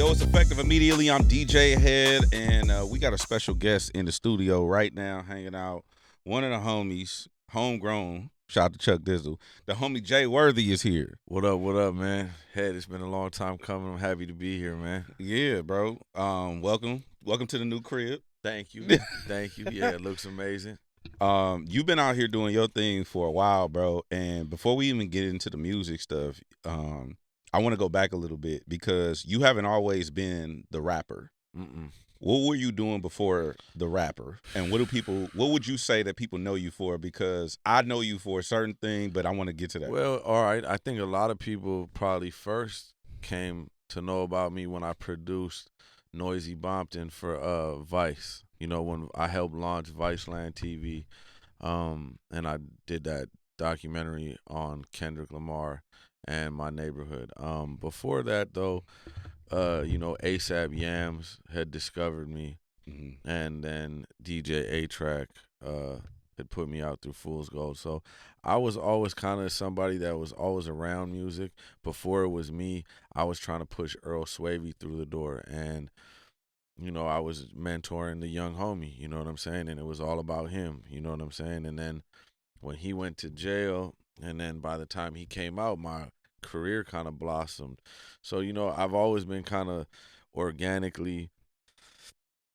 Yo, it's effective immediately. I'm DJ Hed, and we got a special guest in the studio right now, hanging out. One of the homies, homegrown. Shout out to Chuck Dizzle. The homie Jay Worthy is here. What up, man? Head, it's been a long time coming. I'm happy to be here, man. Yeah, bro. Welcome to the new crib. Thank you. Thank you. Yeah, it looks amazing. You've been out here doing your thing for a while, bro. And before we even get into the music stuff, I want to go back a little bit because you haven't always been the rapper. What were you doing before the rapper? And what would you say that people know you for? Because I know you for a certain thing, but I want to get to that. Well, all right. I think a lot of people probably first came to know about me when I produced Noisy Bompton for Vice. You know, when I helped launch Viceland TV, and I did that documentary on Kendrick Lamar and my neighborhood. Before that, though, ASAP Yams had discovered me, and then DJ A-Track had put me out through Fool's Gold. So I was always kind of somebody that was always around music. Before it was me, I was trying to push Earl Swavey through the door, and I was mentoring the young homie, you know what I'm saying? And it was all about him, you know what I'm saying? And then when he went to jail, and then by the time he came out, my career kind of blossomed. So, I've always been kind of organically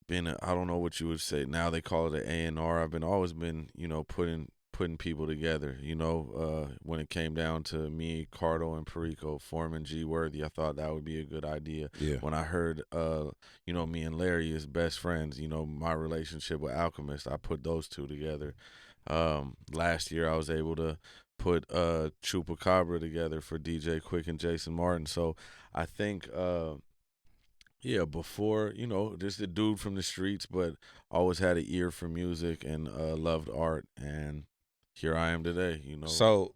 I don't know what you would say. Now they call it an A&R. I've always been, putting people together, when it came down to me, Cardo and Perico, Foreman G. Worthy, I thought that would be a good idea. Yeah. When I heard, me and Larry as best friends, my relationship with Alchemist, I put those two together. Last year I was able to put Chupacabra together for DJ Quick and Jason Martin. So I think, before, just a dude from the streets, but always had an ear for music and loved art. And here I am today, So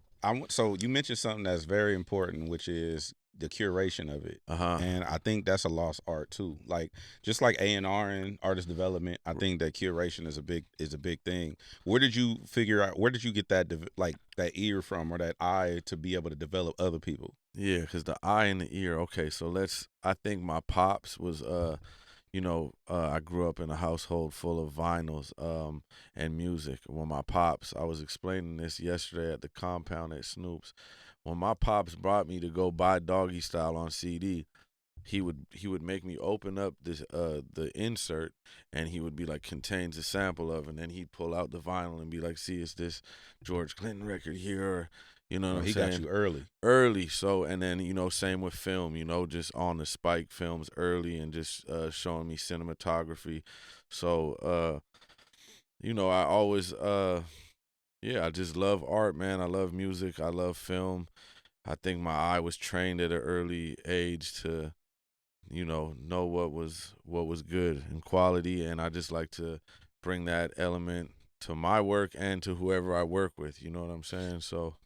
you mentioned something that's very important, which is the curation of it. And I think that's a lost art too. Like just like A&R and artist development, I think that curation is a big thing. Where did you get that that ear from, or that eye to be able to develop other people? Yeah, because the eye and the ear. Okay, so I think my pops was I grew up in a household full of vinyls and music. When my pops, I was explaining this yesterday at the compound at Snoop's. When my pops brought me to go buy Doggy Style on CD, he would make me open up this the insert, and he would be like, contains a sample of, and then he'd pull out the vinyl and be like, see, it's this George Clinton record here, or, you know what I'm saying? He got you early. So, and then same with film, just on the Spike Films early, and just showing me cinematography. So I always I just love art, man. I love music. I love film. I think my eye was trained at an early age to, know what was good and quality. And I just like to bring that element to my work and to whoever I work with. You know what I'm saying? So.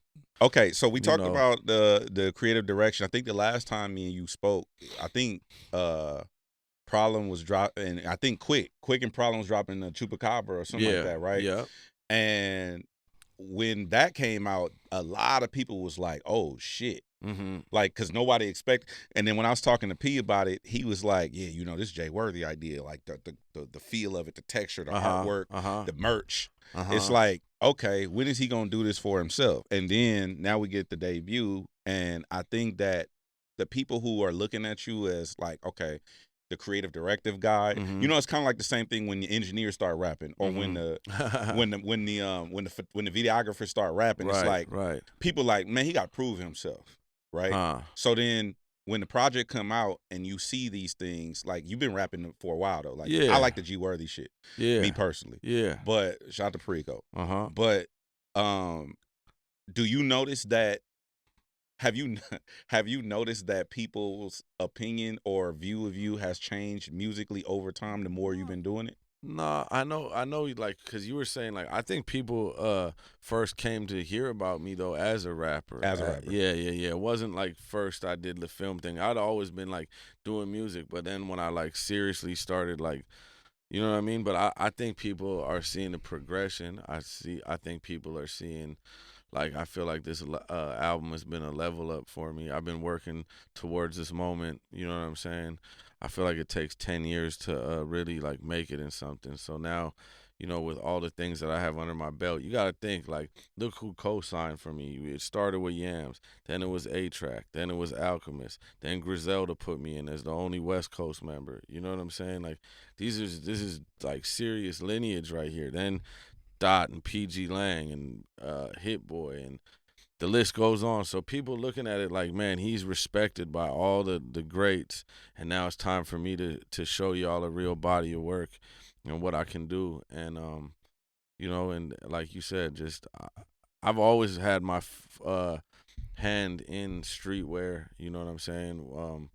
Okay, so we talked about the creative direction. I think the last time me and you spoke, I think Problem was dropping, and I think Quick and Problem was dropping the Chupacabra or something like that, right? Yeah. And when that came out, a lot of people was like, "Oh shit!" Like, because nobody expected. And then when I was talking to P about it, he was like, "Yeah, this Jay Worthy idea, like the feel of it, the texture, the artwork, the merch. It's like, okay, when is he gonna do this for himself?" And then now we get the debut, and I think that the people who are looking at you as like, okay, the creative directive guy, it's kind of like the same thing when the engineers start rapping, or when the videographers start rapping. It's like people like, man, he got to prove himself, right? So then when the project come out and you see these things, like, you've been rapping for a while though. Like, I like the G Worthy shit, me personally. Yeah. But shout out to Perico. But do you notice that? Have you noticed that people's opinion or view of you has changed musically over time the more you've been doing it? No, I know, like, because you were saying, like, I think people first came to hear about me, though, as a rapper. Yeah. It wasn't like first I did the film thing. I'd always been, like, doing music, but then when I, like, seriously started, like, you know what I mean? But I think people are seeing the progression. I think people are seeing, Like I feel like this album has been a level up for me. I've been working towards this moment. You know what I'm saying? I feel like it takes 10 years to really like make it in something. So now, you know, with all the things that I have under my belt, you got to think like, look who co-signed for me. It started with Yams, then it was A-Track, then it was Alchemist, then Griselda put me in as the only West Coast member. You know what I'm saying? Like this is like serious lineage right here. Then Dot and PG Lang and Hit Boy and the list goes on. So people looking at it like, man, he's respected by all the greats, and now it's time for me to show y'all a real body of work and what I can do. And you know, and like you said, just I've always had my hand in streetwear. You know what I'm saying?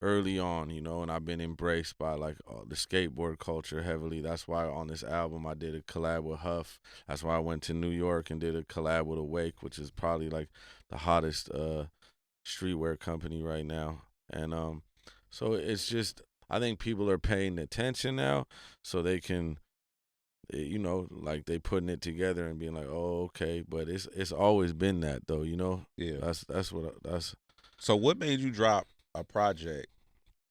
Early on, you know, and I've been embraced by like the skateboard culture heavily. That's why on this album I did a collab with Huff. That's why I went to New York and did a collab with Awake, which is probably like the hottest streetwear company right now. And so it's just, I think people are paying attention now, so they can, you know, like they putting it together and being like, oh, okay. But it's always been that though, you know. Yeah. That's. So what made you drop a project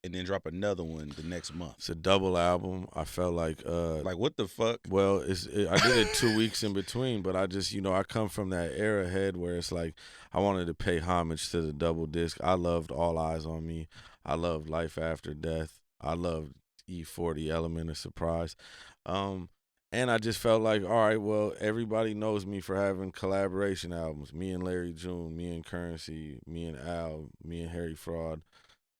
and then drop another one the next month? It's a double album. I felt like what the fuck? Well, I did it 2 weeks in between, but I just, you know, I come from that era Head where it's like I wanted to pay homage to the double disc. I loved All Eyes on Me. I loved Life After Death. I loved E40, Element of Surprise. And I just felt like, all right, well, everybody knows me for having collaboration albums. Me and Larry June, me and Currency, me and Al, me and Harry Fraud,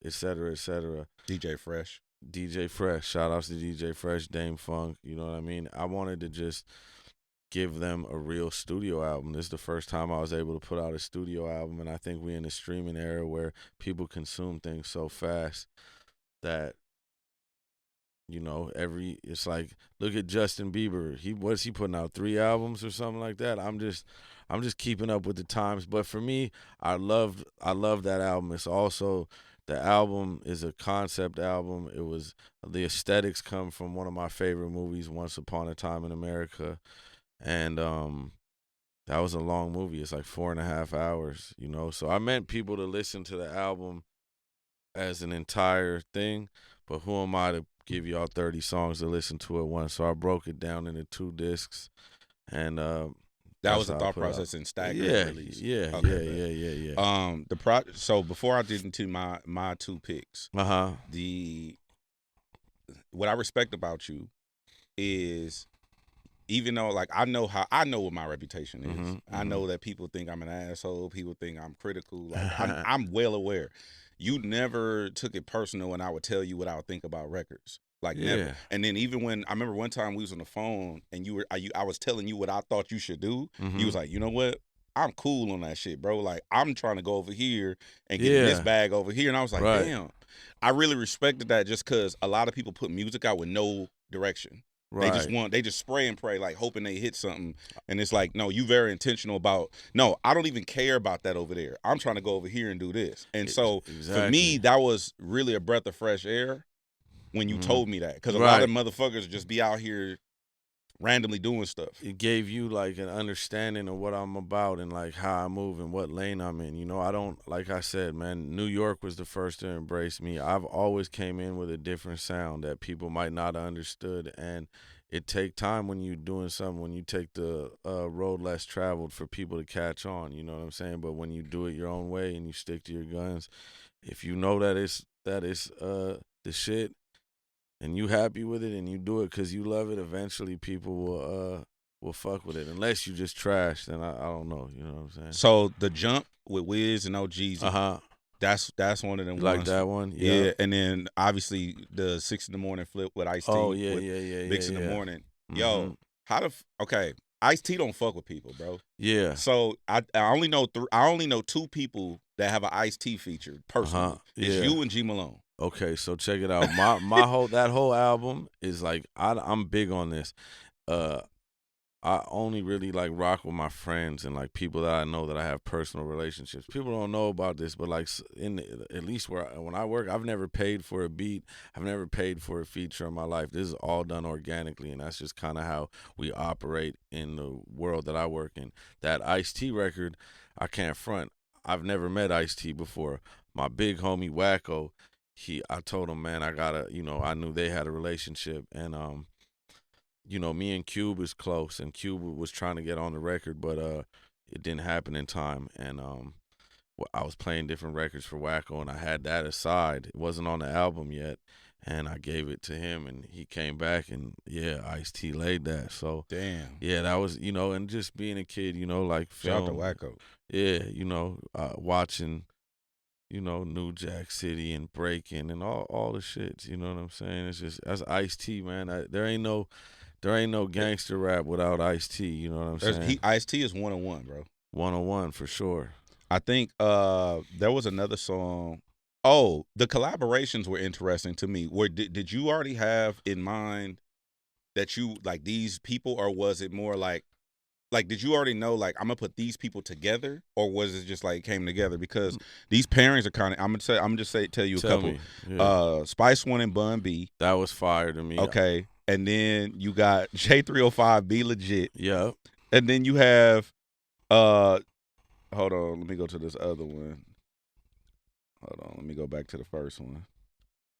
et cetera, et cetera. DJ Fresh. DJ Fresh. Shout outs to DJ Fresh, Dame Funk. You know what I mean? I wanted to just give them a real studio album. This is the first time I was able to put out a studio album, and I think we're in a streaming era where people consume things so fast that, you know, it's like, look at Justin Bieber. What's he putting out, 3 albums or something like that? I'm just keeping up with the times. But for me, I love that album. It's also, the album is a concept album. It was, the aesthetics come from one of my favorite movies, Once Upon a Time in America. And that was a long movie. It's like 4.5 hours, you know. So I meant people to listen to the album as an entire thing, but who am I to give y'all 30 songs to listen to at once? So I broke it down into 2 discs, and that was the thought process in staggered release. Yeah. So before I did into my 2 picks, what I respect about you is, even though like I know what my reputation is, I know that people think I'm an asshole, people think I'm critical. Like I'm well aware. You never took it personal when I would tell you what I would think about records. Like never. And then even when I remember one time we was on the phone and I was telling you what I thought you should do, you was like, you know what? I'm cool on that shit, bro. Like I'm trying to go over here and get this bag over here. And I was like, damn. I really respected that, just because a lot of people put music out with no direction. Right. They just spray and pray, like hoping they hit something. And it's like, no, you very intentional about, no, I don't even care about that over there. I'm trying to go over here and do this. And so for me, that was really a breath of fresh air when you told me that. Because a lot of motherfuckers just be out here randomly doing stuff. It gave you like an understanding of what I'm about and like how I move and what lane I'm in. You know, I don't, like I said, man, New York was the first to embrace me. I've always came in with a different sound that people might not have understood, and it take time when you doing something, when you take the road less traveled for people to catch on, you know what I'm saying? But when you do it your own way and you stick to your guns, if you know that it's the shit, and you happy with it and you do it because you love it, eventually people will fuck with it. Unless you just trash, then I don't know. You know what I'm saying? So the jump with Wiz and OG's, that's one of them. You like that one? Yeah. And then obviously the 6 in the morning flip with Ice-T. Oh yeah. Bix in the morning. Yo, Ice-T don't fuck with people, bro. Yeah. So I only know 2 people that have an Ice-T feature personally. It's you and G Malone. Okay, so check it out. My whole album is like, I'm big on this. I only really like rock with my friends and like people that I know that I have personal relationships. People don't know about this, but like at least when I work, I've never paid for a beat. I've never paid for a feature in my life. This is all done organically, and that's just kind of how we operate in the world that I work in. That Ice-T record, I can't front. I've never met Ice-T before. My big homie Wacko, I told him, man, I gotta, I knew they had a relationship, and me and Cube is close, and Cube was trying to get on the record, but it didn't happen in time. And I was playing different records for Wacko, and I had that aside. It wasn't on the album yet, and I gave it to him, and he came back, and yeah, Ice-T laid that. So Damn. yeah, that was and just being a kid, like film. Shout out to Wacko. Yeah, watching. New Jack City and Breaking and all the shits. You know what I'm saying? It's just that's Ice-T, man. There ain't no gangster rap without Ice-T. You know what I'm saying? Ice-T is 101, bro. 101 for sure. I think there was another song. Oh, the collaborations were interesting to me. Did you already have in mind that you like these people, or was it more like did you already know like I'm gonna put these people together, or was it just like it came together? Because these pairings are kind of I'm gonna just tell you a couple. Yeah. Spice One and Bun B. That was fire to me. Okay, and then you got J305 Be Legit. Yeah. And then you have hold on, let me go to this other one. Hold on, let me go back to the first one.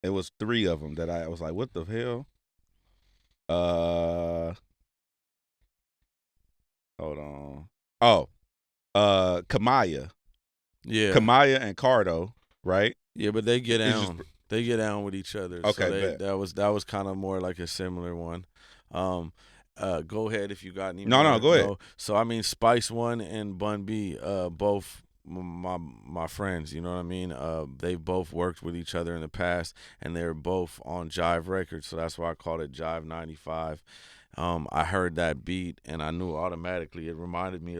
It was 3 of them that I was like, what the hell? Hold on. Oh, Kamaya. Yeah. Kamaya and Cardo, right? Yeah, but they get down. They get down with each other. Okay, so that was kind of more like a similar one. Go ahead if you got any. No, go ahead. So I mean, Spice One and Bun B, both my friends. You know what I mean? They both worked with each other in the past, and they're both on Jive Records, so that's why I called it Jive 95. I heard that beat and I knew automatically it reminded me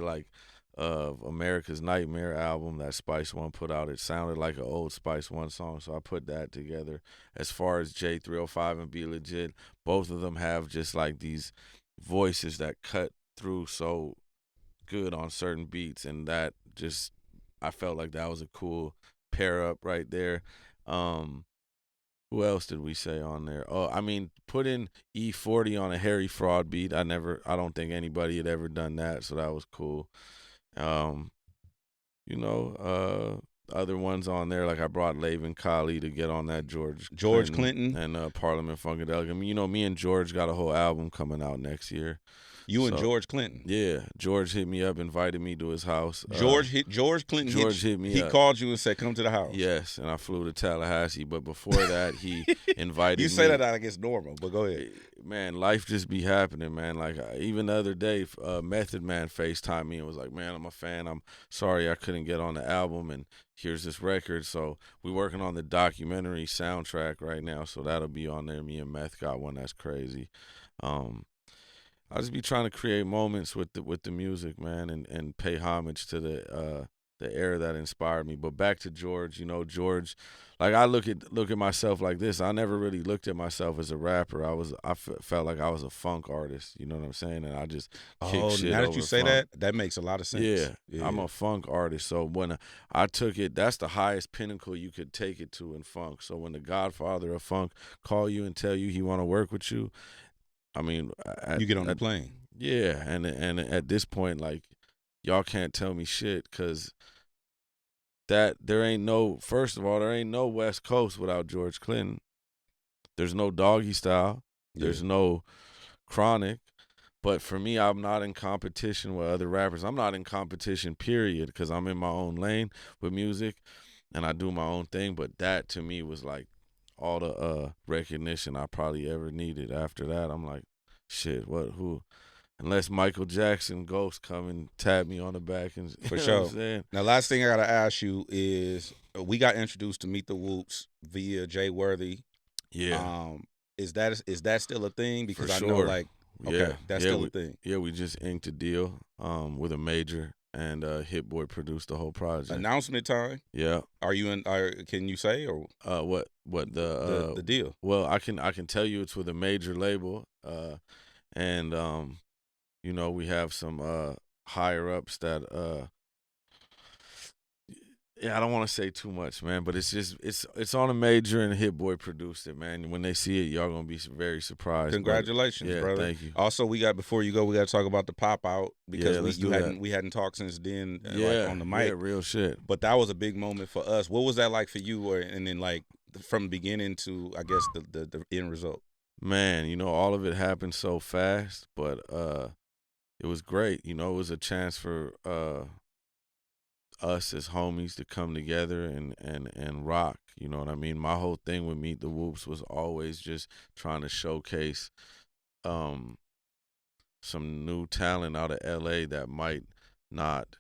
of America's Nightmare album that Spice One put out. It sounded like an old Spice One song, so I put that together. As far as J305 and Be Legit, both of them have just like these voices that cut through so good on certain beats, and that just I felt like that was a cool pair up right there. Who else did we say on there? Oh, I mean, putting E40 on a Harry Fraud beat. I don't think anybody had ever done that, so that was cool. Other ones on there, like I brought Laven Kali to get on that George Clinton and Parliament Funkadelic. I mean, me and George got a whole album coming out next year. And George Clinton. Yeah, George hit me up, invited me to his house. George Clinton hit me up. He called you and said, "Come to the house." Yes, and I flew to Tallahassee. But before that, he invited me. You say that like it's normal, but go ahead. Man, life just be happening, man. Like even the other day, Method Man FaceTimed me and was like, "Man, I'm a fan. I'm sorry I couldn't get on the album, and here's this record." So we're working on the documentary soundtrack right now, so that'll be on there. Me and Meth got one that's crazy. I just be trying to create moments with the music, man, and pay homage to the era that inspired me. But back to George, George, like I look at myself like this. I never really looked at myself as a rapper. I felt like I was a funk artist. You know what I'm saying? And I just kick shit now that over you say funk. that makes a lot of sense. Yeah, I'm a funk artist. So when I took it, that's the highest pinnacle you could take it to in funk. So when the Godfather of funk call you and tell you he want to work with you, I mean, you get on the plane. Yeah, and at this point, like, y'all can't tell me shit because there ain't no West Coast without George Clinton. There's no Doggy Style. Yeah. There's no Chronic. But for me, I'm not in competition with other rappers. I'm not in competition, period, because I'm in my own lane with music, and I do my own thing. But that, to me, was like all the recognition I probably ever needed. After that, I'm like, shit, who? Unless Michael Jackson Ghost come and tap me on the back and for sure. Now, last thing I gotta ask you is, we got introduced to Meet the Whoops via Jay Worthy. Yeah. Is that still a thing? Because for I know, like, okay, that's still a thing. Yeah, we just inked a deal with a major, and Hit Boy produced the whole project. Announcement time. Yeah. Are you in? Can you say or what the deal? Well, I can tell you it's with a major label, and You know, we have some higher ups that yeah, I don't want to say too much, man, but it's just it's on a major, and Hit Boy produced it, man. When they see it, y'all gonna be very surprised. Congratulations, yeah, brother. thank you. Also, we got before you go, we got to talk about the pop out because Yeah, let's do we hadn't talked since then, like Yeah, on the yeah, mic. real shit. But that was a big moment for us. What was that like for you, and then like from the beginning to I guess the end result? Man, you know, all of it happened so fast, but it was great. You know, it was a chance for us as homies to come together and rock. You know what I mean? My whole thing with Meet the Whoops was always just trying to showcase um some new talent out of LA that might not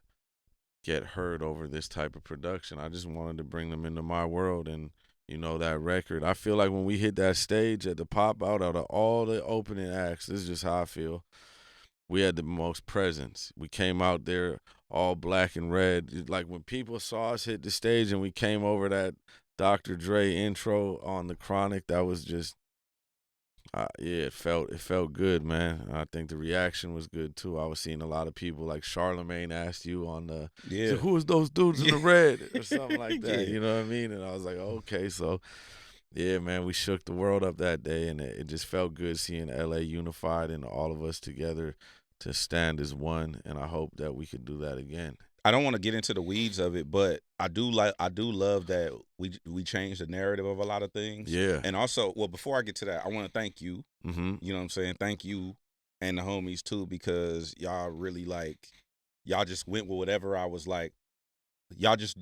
get heard over this type of production. I just wanted to bring them into my world, and you know, that record. I feel like when we hit that stage at the pop out of all the opening acts, this is just how I feel. We had the most presence. We came out there all black and red. Like when people saw us hit the stage and we came over that Dr. Dre intro on the Chronic, that was just yeah, it felt good, man. I think the reaction was good too. I was seeing a lot of people, like Charlemagne asked you on the, Yeah, who was those dudes in the red or something like that. Yeah. You know what I mean? And I was like, okay, so yeah, man, we shook the world up that day, and it just felt good seeing LA unified and all of us together to stand as one. And I hope that we could do that again. I don't want to get into the weeds of it, but I do love that we changed the narrative of a lot of things. Yeah. And also, well, before I get to that, I want to thank you. Mm-hmm. You know what I'm saying? Thank you and the homies too, because y'all really y'all just went with whatever I was like. Y'all just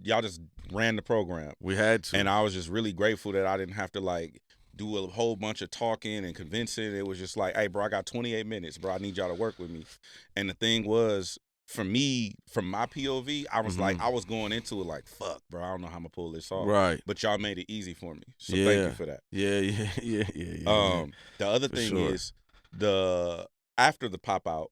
ran the program. We had to. And I was just really grateful that I didn't have to like do a whole bunch of talking and convincing. It was just like, hey, bro, I got 28 minutes, bro. I need y'all to work with me. And the thing was, for me, from my POV, I was like, I was going into it like, fuck, bro, I don't know how I'm gonna pull this off. Right. But y'all made it easy for me. So Yeah. thank you for that. Yeah. The other thing is after the pop out,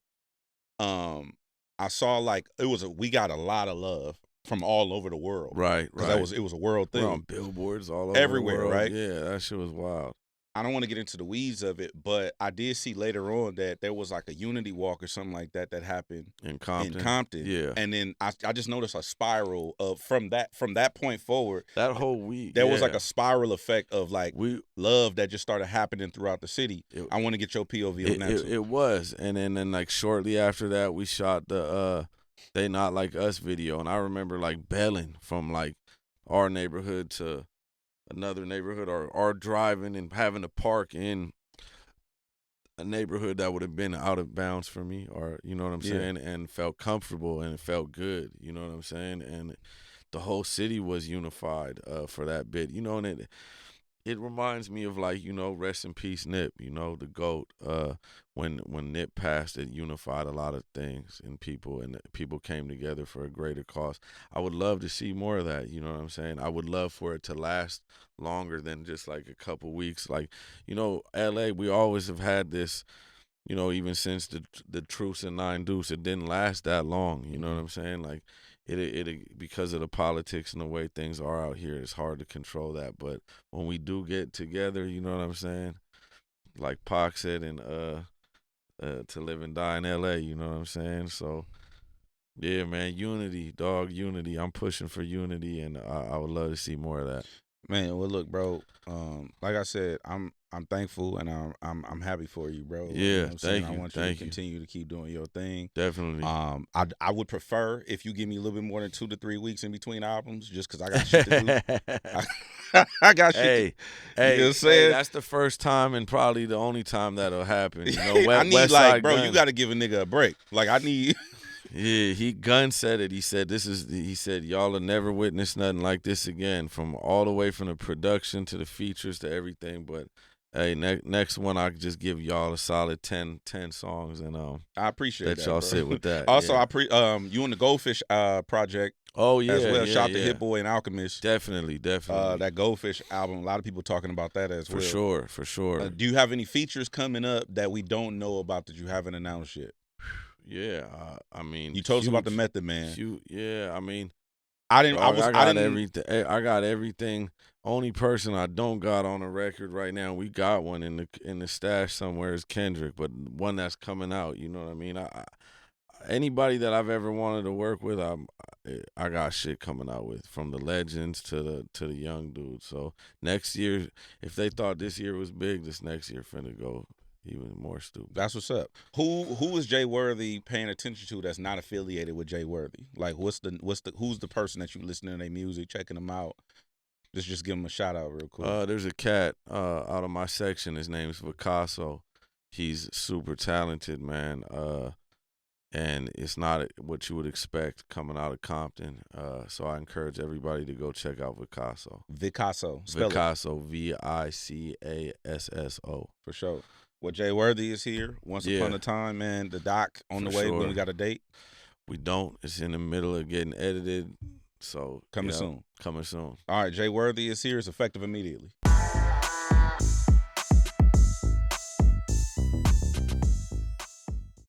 I saw like we got a lot of love from all over the world. Right. Because it was a world thing. We're on billboards all over everywhere, the world. right? Yeah, that shit was wild. I don't want to get into the weeds of it, but I did see later on that there was like a unity walk or something like that happened in Compton. Yeah, and then I just noticed a spiral of from that point forward. That whole week, there was like a spiral effect of like love that just started happening throughout the city. I want to get your POV on that too. It was, and then like shortly after that, we shot the They Not Like Us video, and I remember like belling from like our neighborhood to another neighborhood, or driving and having to park in a neighborhood that would have been out of bounds for me, or you know what I'm saying, and felt comfortable and it felt good, you know what I'm saying, and the whole city was unified for that bit, you know, and it reminds me of like, you know, rest in peace Nip, you know, the GOAT. When Nip passed, it unified a lot of things and people came together for a greater cause. I would love to see more of that, you know what I'm saying? I would love for it to last longer than just like a couple weeks. Like, you know, LA, we always have had this, you know, even since the Truce and Nine Deuce, it didn't last that long, you know what I'm saying? Like, it because of the politics and the way things are out here, it's hard to control that. But when we do get together, you know what I'm saying? Like Pac said in To Live and Die in LA, you know what I'm saying? So yeah, man, unity, dog, unity. I'm pushing for unity, and I would love to see more of that. Man, well, look, bro. Like I said, I'm thankful and I'm happy for you, bro. Yeah, you know thank you. I want you to continue to keep doing your thing. Definitely. I would prefer if you give me a little bit more than 2 to 3 weeks in between albums, just because I got shit to do. I got shit. Hey, you know what I'm saying? That's the first time and probably the only time that'll happen. You know, I need West like, Side bro, Gun. you got to give a nigga a break. Like I need. Yeah, Gun said it. He said, y'all will never witness nothing like this again, from all the way from the production to the features to everything. But hey, next one, I could just give y'all a solid 10 songs, and I appreciate that. Let y'all bro. sit with that. Also, yeah. You and the Goldfish project. Oh yeah, as well. Yeah, Shout yeah. to Hit Boy and Alchemist. Definitely. That Goldfish album. A lot of people talking about that as well. For sure. Do you have any features coming up that we don't know about that you haven't announced yet? Yeah, I mean, you told us about the Method Man. Yeah, I mean, I got everything. I got everything Only person I don't got on a record right now, we got one in the stash somewhere, is Kendrick, but one that's coming out. You know what I mean? Anybody that I've ever wanted to work with, I got shit coming out with, from the legends to the young dudes. So next year, if they thought this year was big, this next year finna go even more stupid. That's what's up. Who is Jay Worthy paying attention to that's not affiliated with Jay Worthy? Like, who's the person that you listening to their music, checking them out? Just give him a shout out real quick. There's a cat out of my section. His name's Picasso. He's super talented, man. And it's not what you would expect coming out of Compton. So I encourage everybody to go check out Picasso. Picasso. Picasso, Vicasso. For sure. Well, Jay Worthy is here. Once upon a time, man. The doc on the way. When we got a date? We don't. It's in the middle of getting edited. So coming soon. Coming soon. All right, Jay Worthy is here. It's effective immediately.